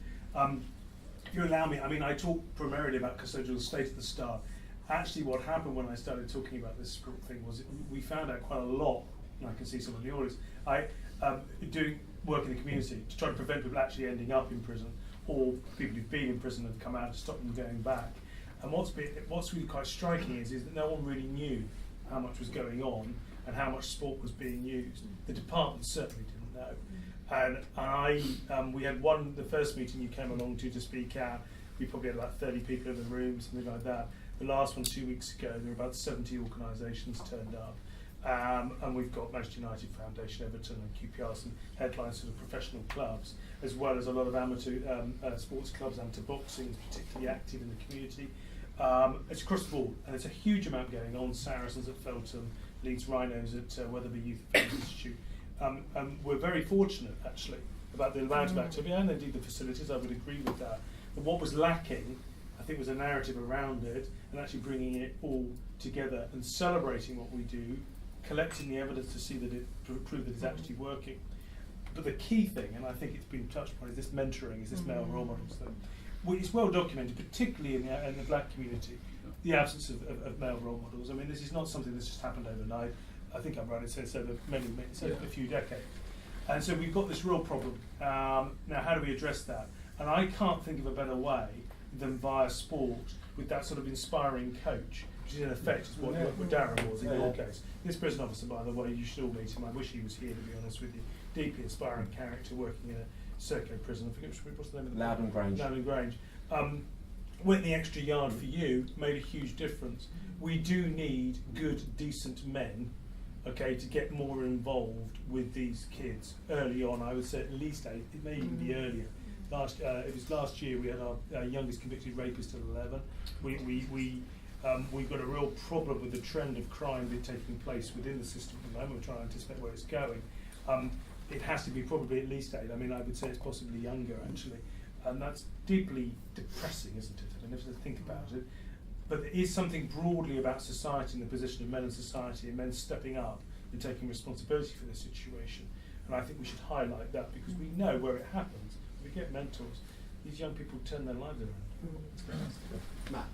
Speaker 2: If you allow me, I talked primarily about custodial state at the start. Actually, what happened when I started talking about this thing was we found out quite a lot, and I can see some of the audience, doing work in the community to try to prevent people actually ending up in prison, or people who've been in prison and come out to stop them going back. And what's really quite striking is that no one really knew how much was going on and how much sport was being used. The department certainly didn't know. And we had the first meeting you came along to speak out, we probably had about 30 people in the room, something like that. The last one 2 weeks ago, there were about 70 organisations turned up. And we've got Manchester United Foundation, Everton and QPR, some headline sort of professional clubs, as well as a lot of amateur sports clubs, amateur boxing is particularly active in the community. It's across the board, and it's a huge amount going on. Saracens at Feltham, Leeds Rhinos at Wetherby Youth Affairs Institute. And we're very fortunate, actually, about the amount of activity, and indeed the facilities. I would agree with that. But what was lacking, I think, was a narrative around it, and actually bringing it all together and celebrating what we do, collecting the evidence to see that it prove that it's actually working. But the key thing, and I think it's been touched upon, is this mentoring, is this male role models thing. It's well documented, particularly in the black community, the absence of male role models. I mean, this is not something that's just happened overnight. I think I'm right in saying so a few decades. And so we've got this real problem. Now, how do we address that? And I can't think of a better way than via sport, with that sort of inspiring coach, which is in effect is what Darren was in your case. This prison officer, by the way, you should all meet him. I wish he was here, to be honest with you. Deeply inspiring character, working in a circular prison. I forget what's the name of the
Speaker 3: Loudon Grange.
Speaker 2: Loudon Grange. Went the extra yard for you, made a huge difference. We do need good, decent men, okay, to get more involved with these kids early on. I would say at least 8, it may even be earlier. It was last year we had our youngest convicted rapist at 11. We've got a real problem with the trend of crime taking place within the system at the moment. We're trying to anticipate where it's going. It has to be probably at least 8. I mean, I would say it's possibly younger, actually. And that's deeply depressing, isn't it? I never think about it. But there is something broadly about society and the position of men in society, and men stepping up and taking responsibility for the situation. And I think we should highlight that, because we know where it happens. We get mentors. These young people turn their lives around.
Speaker 1: Matt.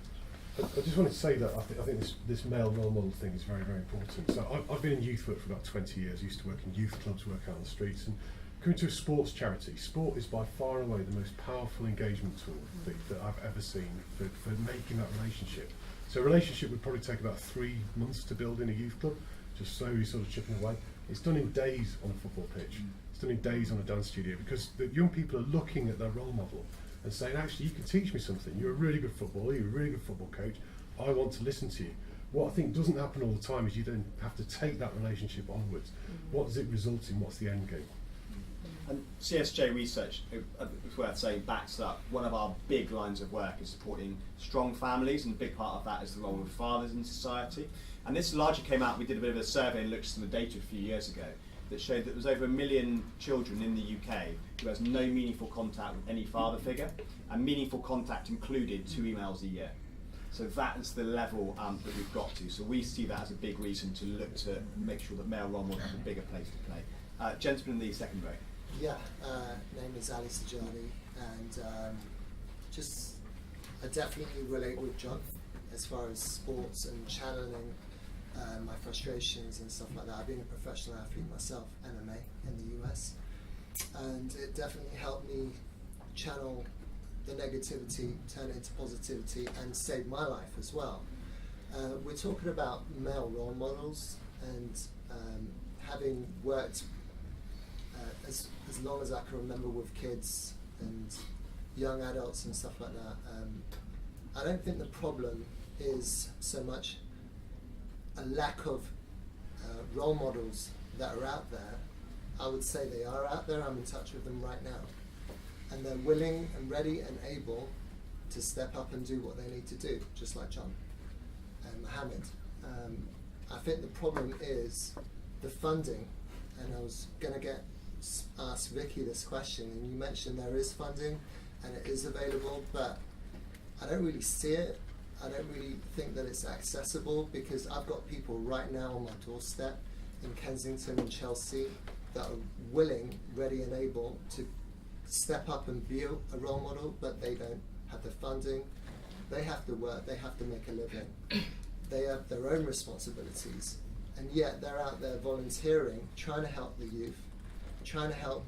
Speaker 5: I just wanted to say that I think this male role model thing is very, very important. So I've been in youth work for about 20 years. I used to work in youth clubs, work out on the streets, and coming to a sports charity, sport is by far and away the most powerful engagement tool that I've ever seen for making that relationship. So a relationship would probably take about 3 months to build in a youth club, just slowly sort of chipping away. It's done in days on a football pitch. It's done in days on a dance studio, because the young people are looking at their role model and saying, actually, you can teach me something. You're a really good footballer, you're a really good football coach. I want to listen to you. What I think doesn't happen all the time is you then have to take that relationship onwards. What does it result in? What's the end game?
Speaker 1: And CSJ research, it's worth saying, backs up one of our big lines of work is supporting strong families, and a big part of that is the role of fathers in society. And this largely came out, we did a bit of a survey and looked at some of the data a few years ago. that showed that there was over 1 million children in the UK who has no meaningful contact with any father figure, and meaningful contact included 2 emails a year. So that is the level that we've got to. So we see that as a big reason to look to make sure that male role models have a bigger place to play. Gentleman in the second row.
Speaker 11: Yeah, name is Ali Sajani, and I definitely relate with John as far as sports and channeling my frustrations and stuff like that. I've been a professional athlete myself, MMA in the US, and it definitely helped me channel the negativity, turn it into positivity, and save my life as well. We're talking about male role models, and having worked as long as I can remember with kids and young adults and stuff like that, I don't think the problem is so much a lack of role models that are out there. I would say they are out there. I'm in touch with them right now, and they're willing and ready and able to step up and do what they need to do, just like John and Mohamed. I think the problem is the funding, and I was going to ask Vicky this question, and you mentioned there is funding and it is available, but I don't really see it. I don't really think that it's accessible, because I've got people right now on my doorstep in Kensington and Chelsea that are willing, ready and able to step up and be a role model, but they don't have the funding. They have to work, they have to make a living. They have their own responsibilities, and yet they're out there volunteering, trying to help the youth, trying to help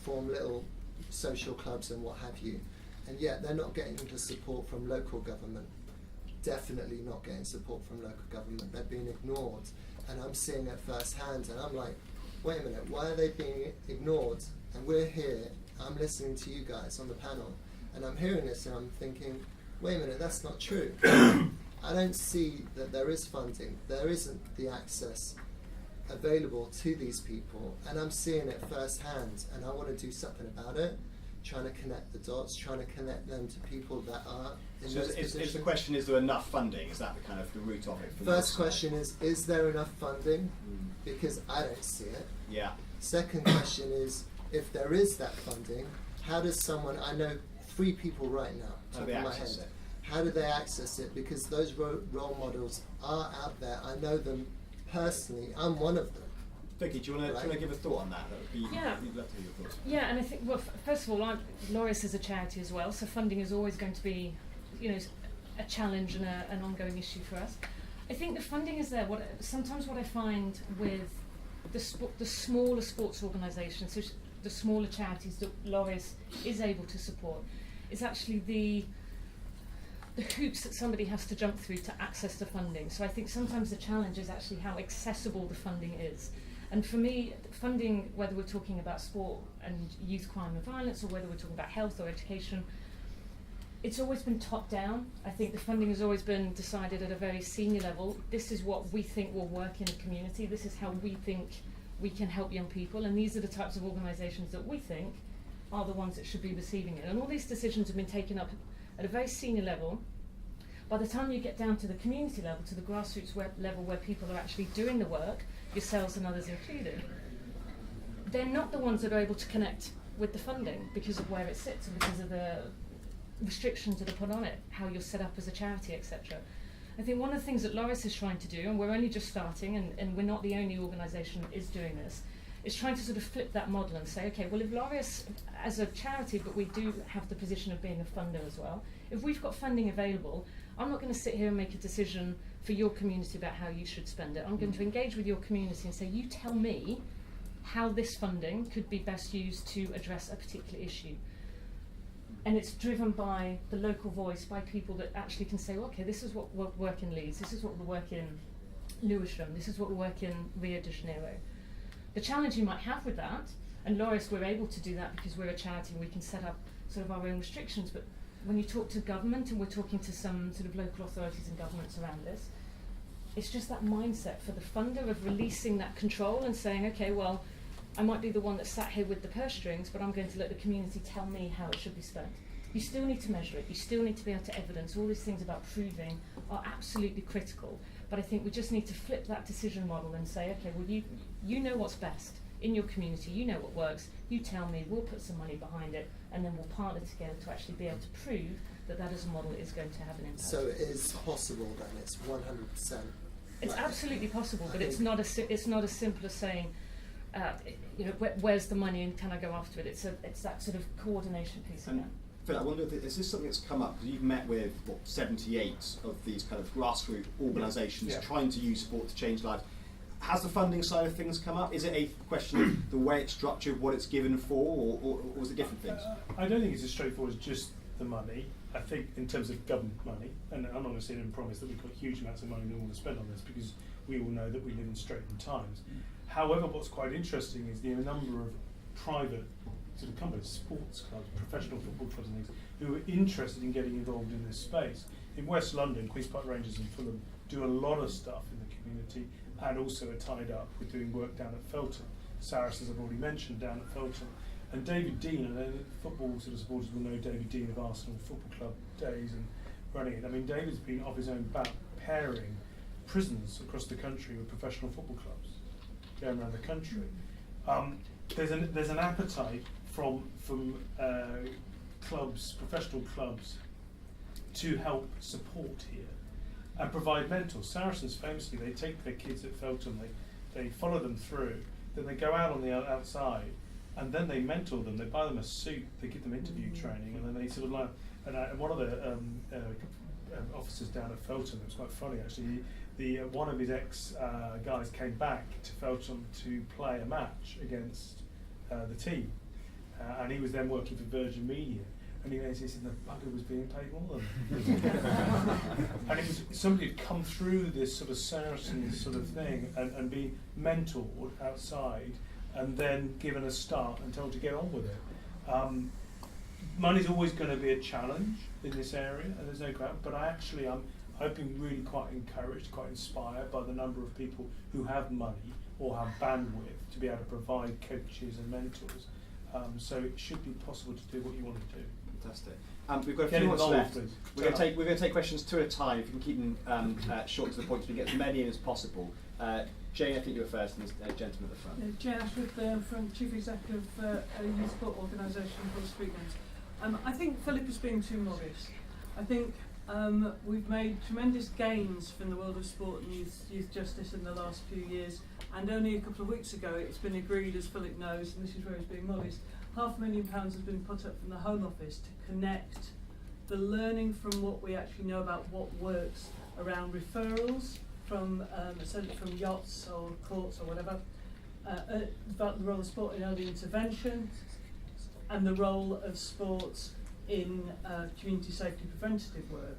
Speaker 11: form little social clubs and what have you, and yet they're not getting the support from local government. Definitely not getting support from local government. They're being ignored, and I'm seeing it firsthand, and I'm like, wait a minute, why are they being ignored? And we're here, I'm listening to you guys on the panel, and I'm hearing this and I'm thinking, wait a minute, that's not true. I don't see that there is funding, there isn't the access available to these people, and I'm seeing it firsthand, and I want to do something about it, trying to connect the dots, trying to connect them to people that are in
Speaker 1: So
Speaker 11: those
Speaker 1: is the
Speaker 11: positions.
Speaker 1: question, is there enough funding? Is that the kind of the root of it? from your
Speaker 11: First
Speaker 1: side?
Speaker 11: question is there enough funding? Because I don't see it.
Speaker 1: Yeah.
Speaker 11: Second question is, if there is that funding, how does someone, I know 3 people right now,
Speaker 1: How
Speaker 11: top
Speaker 1: do they
Speaker 11: of my
Speaker 1: access
Speaker 11: head.
Speaker 1: it?
Speaker 11: How do they access it? Because those role models are out there. I know them personally. I'm one of them.
Speaker 1: Vicky, do you want to give a thought on that? That would be,
Speaker 4: Yeah.
Speaker 1: we'd love to hear your thoughts.
Speaker 4: Yeah, and I think, well, first of all, Laureus is a charity as well, so funding is always going to be, a challenge and an ongoing issue for us. I think the funding is there. Sometimes what I find with the smaller sports organisations, so the smaller charities that Laureus is able to support, is actually the hoops that somebody has to jump through to access the funding. So I think sometimes the challenge is actually how accessible the funding is. And for me, funding, whether we're talking about sport and youth crime and violence, or whether we're talking about health or education, it's always been top down. I think the funding has always been decided at a very senior level. This is what we think will work in a community. This is how we think we can help young people. And these are the types of organisations that we think are the ones that should be receiving it. And all these decisions have been taken up at a very senior level. By the time you get down to the community level, to the grassroots level where people are actually doing the work, yourselves and others included, they're not the ones that are able to connect with the funding because of where it sits and because of the restrictions that are put on it, how you're set up as a charity, etc. I think one of the things that Laureus is trying to do, and we're only just starting, and we're not the only organisation that is doing this, is trying to sort of flip that model and say, okay, well, if Laureus, as a charity, but we do have the position of being a funder as well, if we've got funding available, I'm not going to sit here and make a decision for your community about how you should spend it. I'm going to engage with your community and say, you tell me how this funding could be best used to address a particular issue. And it's driven by the local voice, by people that actually can say, well, okay, this is what will work in Leeds, this is what will work in Lewisham, this is what will work in Rio de Janeiro. The challenge you might have with that, and Laureus, we're able to do that because we're a charity and we can set up sort of our own restrictions, but when you talk to government, and we're talking to some sort of local authorities and governments around this, it's just that mindset for the funder of releasing that control and saying, okay, well, I might be the one that sat here with the purse strings, but I'm going to let the community tell me how it should be spent. You still need to measure it, you still need to be able to evidence. All these things about proving are absolutely critical, but I think we just need to flip that decision model and say, okay, well, you know what's best. in your community, you know what works, you tell me, we'll put some money behind it, and then we'll partner together to actually be able to prove that that as a model is going to have an impact.
Speaker 11: So it is possible then, it's 100%.
Speaker 4: It's absolutely possible, but it's not as simple as saying, where's the money and can I go after it? It's that sort of coordination piece again.
Speaker 10: Phil, I wonder, is this something that's come up? Because you've met with 78 of these kind of grassroots organisations trying to use sport to change lives. Has the funding side of things come up? Is it a question of the way it's structured, what it's given for, or is it different things?
Speaker 2: I don't think it's as straightforward as just the money. I think in terms of government money, and I'm not going to sit and promise that we've got huge amounts of money we want to spend on this, because we all know that we live in straitened times. However, what's quite interesting is the number of private sort of companies, sports clubs, professional football clubs and things, who are interested in getting involved in this space. In West London, Queen's Park Rangers and Fulham do a lot of stuff in the community, and also are tied up with doing work down at Felton. Saracens, I've already mentioned, down at Felton. And David Dean, and football sort of supporters will know David Dean of Arsenal Football Club days and running it. I mean, David's been off his own back pairing prisons across the country with professional football clubs going around the country. There's an appetite from clubs, professional clubs, to help support here and provide mentors. Saracens famously, they take their kids at Felton, they follow them through, then they go out on the outside, and then they mentor them. They buy them a suit, they give them interview training, and then they sort of like. And one of the officers down at Felton, it was quite funny actually. One of his ex guys came back to Felton to play a match against the team, and he was then working for Virgin Media. And he said the bugger was being paid more than and it was somebody who'd come through this sort of Saracen sort of thing and be mentored outside and then given a start and told to get on with it. Money's always going to be a challenge in this area, and there's no doubt, but I've been really quite encouraged, quite inspired by the number of people who have money or have bandwidth to be able to provide coaches and mentors. So it should be possible to do what you want to do.
Speaker 10: Fantastic. We've got a few minutes left. We're going to take questions two at a time. If you can keep them short to the point, so we get as many in as possible. Jane, I think you were first, and there's a gentleman at the front.
Speaker 12: Jane Ashworth, from Chief Executive of a youth sport organisation called Streetlands. I think Philip is being too modest. I think we've made tremendous gains from the world of sport and youth justice in the last few years, and only a couple of weeks ago it's been agreed, as Philip knows, and this is where he's being modest, £500,000 has been put up from the Home Office to connect the learning from what we actually know about what works around referrals from yachts or courts or whatever, about the role of sport in early intervention and the role of sports in community safety preventative work.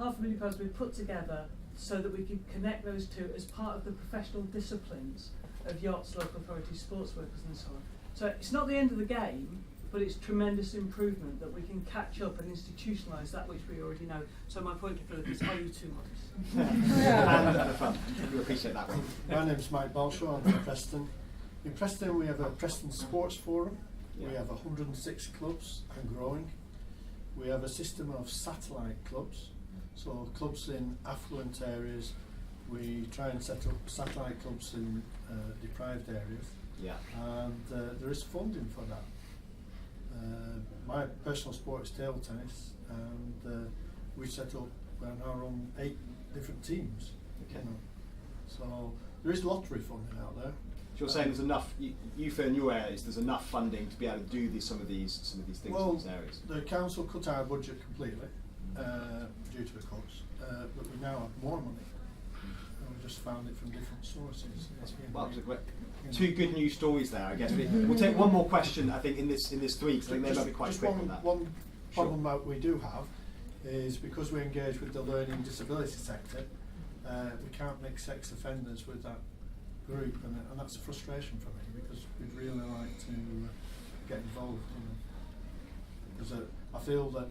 Speaker 12: £500,000 has been put together so that we can connect those two as part of the professional disciplines of yachts, local authorities, sports workers and so on. So it's not the end of the game, but it's tremendous improvement that we can catch up and institutionalise that which we already know. So my point to Philip is, are you too modest?
Speaker 10: And at the front, we appreciate that one.
Speaker 13: My name's Mike Balshaw, I'm from Preston. In Preston we have a Preston Sports Forum. We have 106 clubs and growing. We have a system of satellite clubs. So clubs in affluent areas, we try and set up satellite clubs in deprived areas.
Speaker 10: Yeah.
Speaker 13: And there is funding for that. My personal sport is table tennis, and we set up our own 8 different teams.
Speaker 10: Okay.
Speaker 13: So there is lottery funding out there.
Speaker 10: So you're saying there's enough, you feel in your areas, there's enough funding to be able to do some of these things in these areas?
Speaker 13: The council cut our budget completely due to the cuts, but we now have more money. And we just found it from different sources.
Speaker 10: Well, two good news stories there, I guess. We'll take one more question, I think, in this 3, because I think they might be quite quick on that.
Speaker 13: One problem that we do have is because we engage with the learning disability sector, we can't mix sex offenders with that group, and that's a frustration for me, because we'd really like to get involved. Because I feel that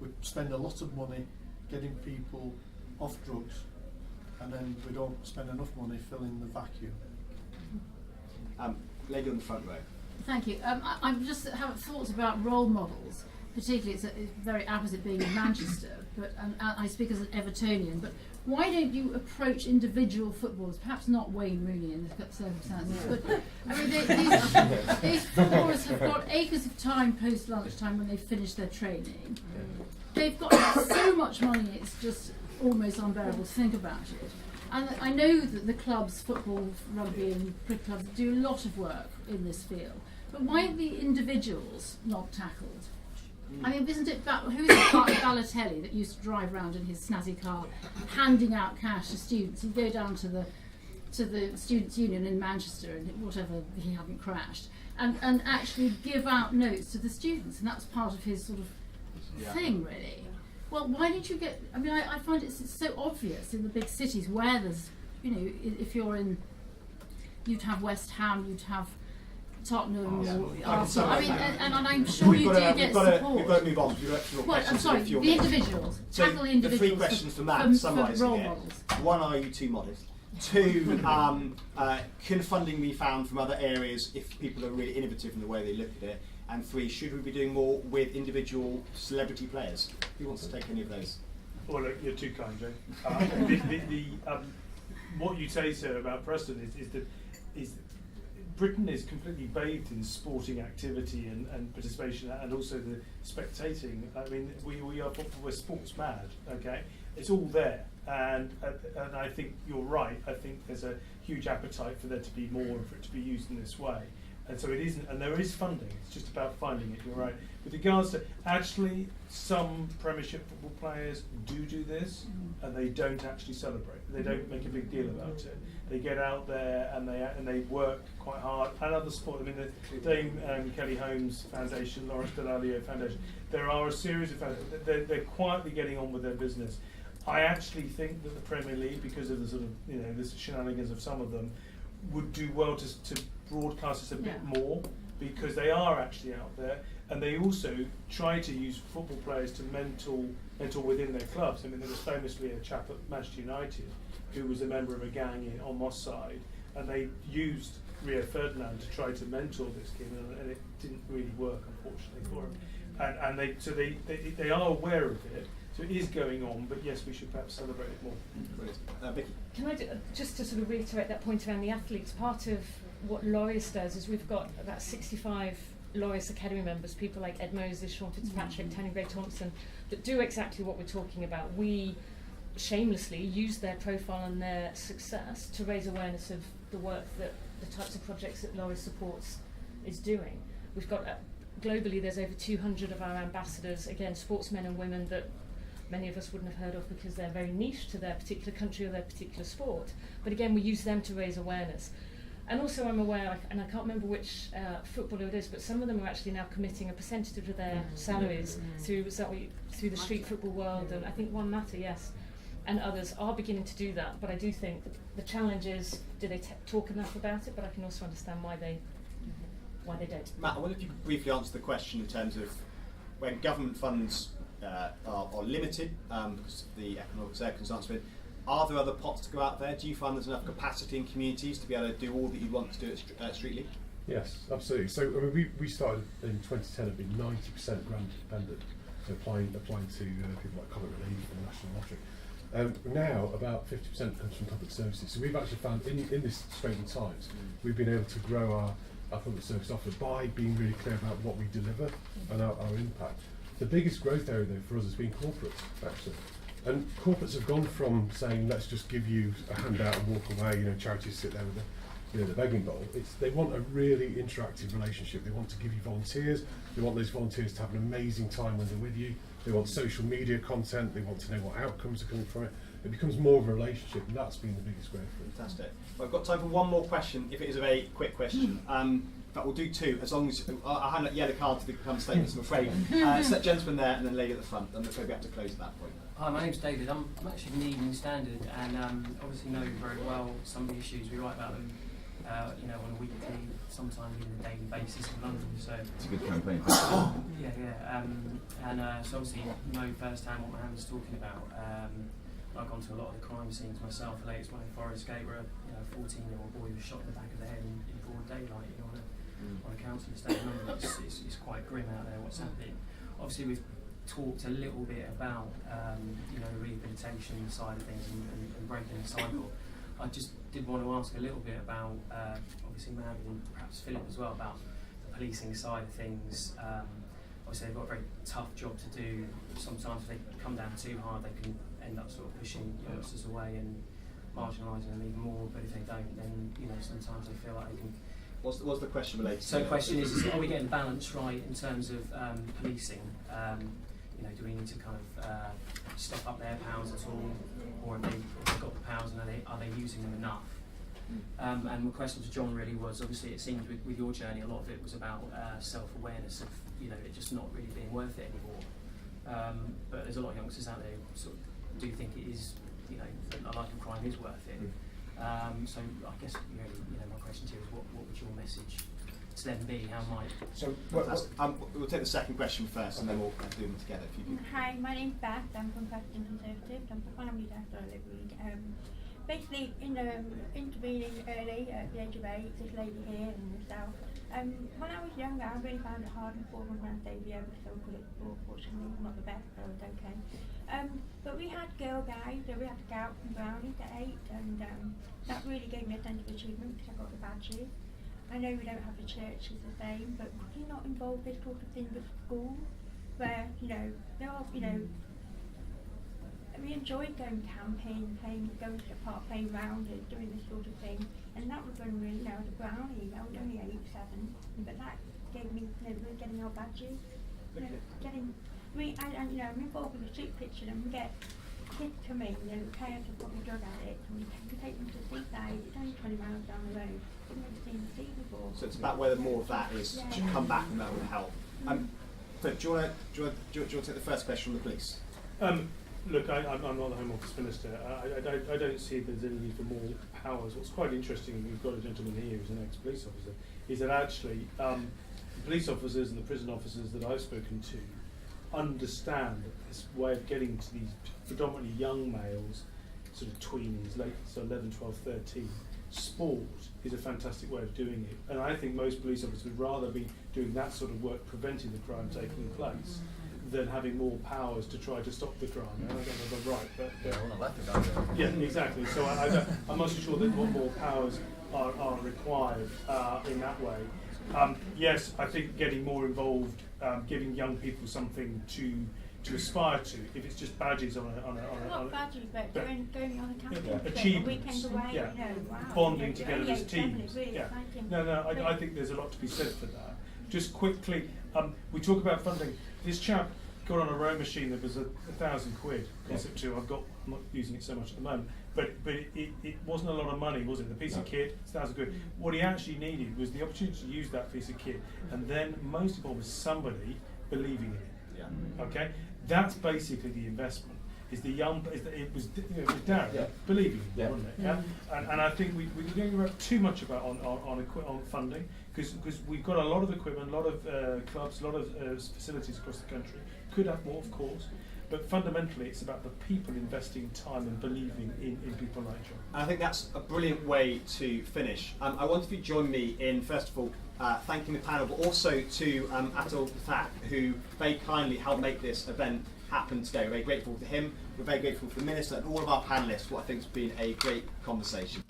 Speaker 13: we spend a lot of money getting people off drugs, and then we don't spend enough money filling the vacuum.
Speaker 10: Lady on the front row.
Speaker 14: Thank you. I just have thoughts about role models. Particularly, it's very opposite being in Manchester, but I speak as an Evertonian. But why don't you approach individual footballers, perhaps not Wayne Rooney in the circumstances, but I mean, these footballers have got acres of time post-lunchtime when they finish their training. They've got so much money, it's just almost unbearable to think about it. And I know that the clubs, football, rugby and cricket clubs, do a lot of work in this field. But why are the individuals not tackled? I mean, isn't it who is it, Balotelli, that used to drive around in his snazzy car, handing out cash to students? He'd go down to the Students' Union in Manchester, and whatever he hadn't crashed, and actually give out notes to the students, and that's part of his sort of thing, really. Well, why did you get? I mean, I find it's so obvious in the big cities where there's, you know, if you're in, you'd have West Ham, you'd have Tottenham, or Arsenal. I mean, and I'm sure you do get support.
Speaker 10: We've got to move on.
Speaker 14: Well, I'm sorry, the individuals. Tackle the individuals.
Speaker 10: The three questions from that, summarising
Speaker 14: role
Speaker 10: it.
Speaker 14: models.
Speaker 10: One, are you too modest? Two, can funding be found from other areas if people are really innovative in the way they look at it? And three, should we be doing more with individual celebrity players? Who wants to take any of those?
Speaker 2: Well, look, you're too kind, Joe. What you say, sir, about Preston is Britain is completely bathed in sporting activity and participation, and also the spectating. I mean, we're sports mad. Okay, it's all there, and I think you're right. I think there's a huge appetite for there to be more and for it to be used in this way. And so it isn't, and there is funding. It's just about finding it. You're right. With regards to actually, some Premiership football players do this, and they don't actually celebrate. They don't make a big deal about it. They get out there and they work quite hard. And other sports. I mean, the Dame Kelly Holmes Foundation, Lawrence Delalio Foundation. There are a series of foundations. They're quietly getting on with their business. I actually think that the Premier League, because of the sort of the shenanigans of some of them, would do well to broadcast this a bit more, because they are actually out there, and they also try to use football players to mentor within their clubs. I mean, there was famously a chap at Manchester United who was a member of a gang on Moss side, and they used Rio Ferdinand to try to mentor this kid, and it didn't really work, unfortunately, for him. And they are aware of it. So it is going on, but yes, we should perhaps celebrate it more.
Speaker 10: Vicky?
Speaker 4: Can I just to sort of reiterate that point around the athletes? Part of what Laureus does is we've got about 65 Laureus Academy members, people like Ed Moses, Sean Fitzpatrick, Tanya Gray-Thompson, that do exactly what we're talking about. We shamelessly use their profile and their success to raise awareness of the work that the types of projects that Laureus supports is doing. We've got globally, there's over 200 of our ambassadors, again, sportsmen and women that many of us wouldn't have heard of because they're very niche to their particular country or their particular sport. But again, we use them to raise awareness. And also I'm aware, and I can't remember which footballer it is, but some of them are actually now committing a percentage of their salaries through the street football world, and I think One Matter, yes, and others are beginning to do that. But I do think the challenge is, do they talk enough about it? But I can also understand why they don't.
Speaker 10: Matt, I wonder if you could briefly answer the question in terms of when government funds are limited because of the economic circumstances. Are there other pots to go out there? Do you find there's enough capacity in communities to be able to do all that you want to do at Street League?
Speaker 5: Yes, absolutely. So I mean, we started in 2010 at being 90% grant dependent, so applying to people like Comic Relief and the National Lottery. Now about 50% comes from public services. So we've actually found in this straitened times, we've been able to grow our public service offer by being really clear about what we deliver and our impact. The biggest growth area though for us has been corporates, actually. And corporates have gone from saying, let's just give you a handout and walk away, charities sit there with the begging bowl. They want a really interactive relationship. They want to give you volunteers. They want those volunteers to have an amazing time when they're with you. They want social media content. They want to know what outcomes are coming from it. It becomes more of a relationship, and that's been the biggest growth.
Speaker 10: Fantastic. Well, I've got time for one more question, if it is a very quick question. In fact, we'll do two, as long as I'll hand out yellow card to become statements, I'm afraid. Set gentleman there and then lady at the front, and maybe we have to close at that point.
Speaker 15: Hi, my name's David. I'm actually from the Evening Standard, and obviously know very well some of the issues. We write about them, on a weekly, sometimes even a daily basis in London. So
Speaker 6: it's a good campaign.
Speaker 15: So obviously know firsthand what Mohamed's talking about. I've gone to a lot of the crime scenes myself. The latest one in Forest Gate, where a 14-year-old boy was shot in the back of the head in broad daylight. On a council estate in London, it's quite grim out there. What's happening? Obviously, with talked a little bit about you know, the rehabilitation side of things and breaking the cycle. I just did want to ask a little bit about, obviously Mohamed and perhaps Philip as well, about the policing side of things. Obviously they've got a very tough job to do. Sometimes if they come down too hard, they can end up sort of pushing youngsters away and marginalising them even more. But if they don't, then you know, sometimes they feel like they can.
Speaker 10: What's the question related to?
Speaker 15: So the question is are we getting the balance right in terms of policing? You know, do we need to kind of step up their powers at all, or if they've got the powers and are they using them enough? And my question to John really was, obviously it seemed with your journey a lot of it was about self-awareness of, you know, it just not really being worth it anymore. But there's a lot of youngsters out there who sort of do think it is, you know, a life of crime is worth it. So I guess really, you know, my question to you is what would your message to them be? How might
Speaker 10: we'll take the second question first, and then we'll do them together. If you can.
Speaker 16: Hi, my name's Beth. I'm from Preston Conservative. I'm the family doctor at Liverpool. Basically, intervening early at the age of 8, this lady here and myself. When I was younger, I really found it hard and fought with my saviour because I was good at sport, fortunately, not the best, but I was okay. But we had girl guides, so we had to go out from Brownies at 8, and that really gave me a sense of achievement because I got the badges. I know we don't have the churches the same, but could you not involve this sort of thing with school, where, you know, there are, you know, we enjoyed going camping, going to the park, playing rounders, doing this sort of thing, and that was when really, you know, I was a brownie. I was only 8, 7, but that gave me, you know, really getting our badges, you know, getting. You know, I'm involved with the street picture, and we get kids come in, you know, parents are probably drug addicts, and we take them to seaside. It's only 20 miles down the road. They've never seen the sea before.
Speaker 10: So it's about whether more of that is should come back, and that would help. But do you want to take the first question on the police?
Speaker 2: Look, I'm not the Home Office Minister. I don't see there's any need for more powers. What's quite interesting, and we've got a gentleman here who's an ex-police officer, is that actually the police officers and the prison officers that I've spoken to understand that this way of getting to these predominantly young males, sort of tweenies, late, so 11, 12, 13, sport is a fantastic way of doing it. And I think most police officers would rather be doing that sort of work preventing the crime taking place than having more powers to try to stop the crime. And I don't know if I'm right, but
Speaker 7: I want to let the guy go.
Speaker 2: yeah, exactly. So I'm not so sure that more powers are required in that way. Yes, I think getting more involved, giving young people something to aspire to. If it's just badges on a
Speaker 16: not badges, but going on a camping trip,
Speaker 2: achievements,
Speaker 16: a weekend away,
Speaker 2: yeah,
Speaker 16: you know, wow,
Speaker 2: bonding
Speaker 16: you know,
Speaker 2: together as teams.
Speaker 16: Really
Speaker 2: Yeah.
Speaker 16: exciting.
Speaker 2: No, I think there's a lot to be said for that. Just quickly, we talk about funding. This chap got on a row machine that was £1,000 concept 2. I'm not using it so much at the moment, but it wasn't a lot of money, was it? The piece of kit, it's £1,000. What he actually needed was the opportunity to use that piece of kit, and then most of all was somebody believing in it.
Speaker 10: Yeah.
Speaker 2: Okay, that's basically the investment. It was Darren believing in it, wasn't it? Yeah. And I think we're going too much about on funding because we've got a lot of equipment, a lot of clubs, a lot of facilities across the country. Could have more, of course, but fundamentally it's about the people investing time and believing in people like John.
Speaker 10: I think that's a brilliant way to finish. I want you to join me in, first of all, thanking the panel, but also to Atul Pathak, who very kindly helped make this event happen today. We're very grateful to him, we're very grateful for the Minister and all of our panellists, what I think has been a great conversation.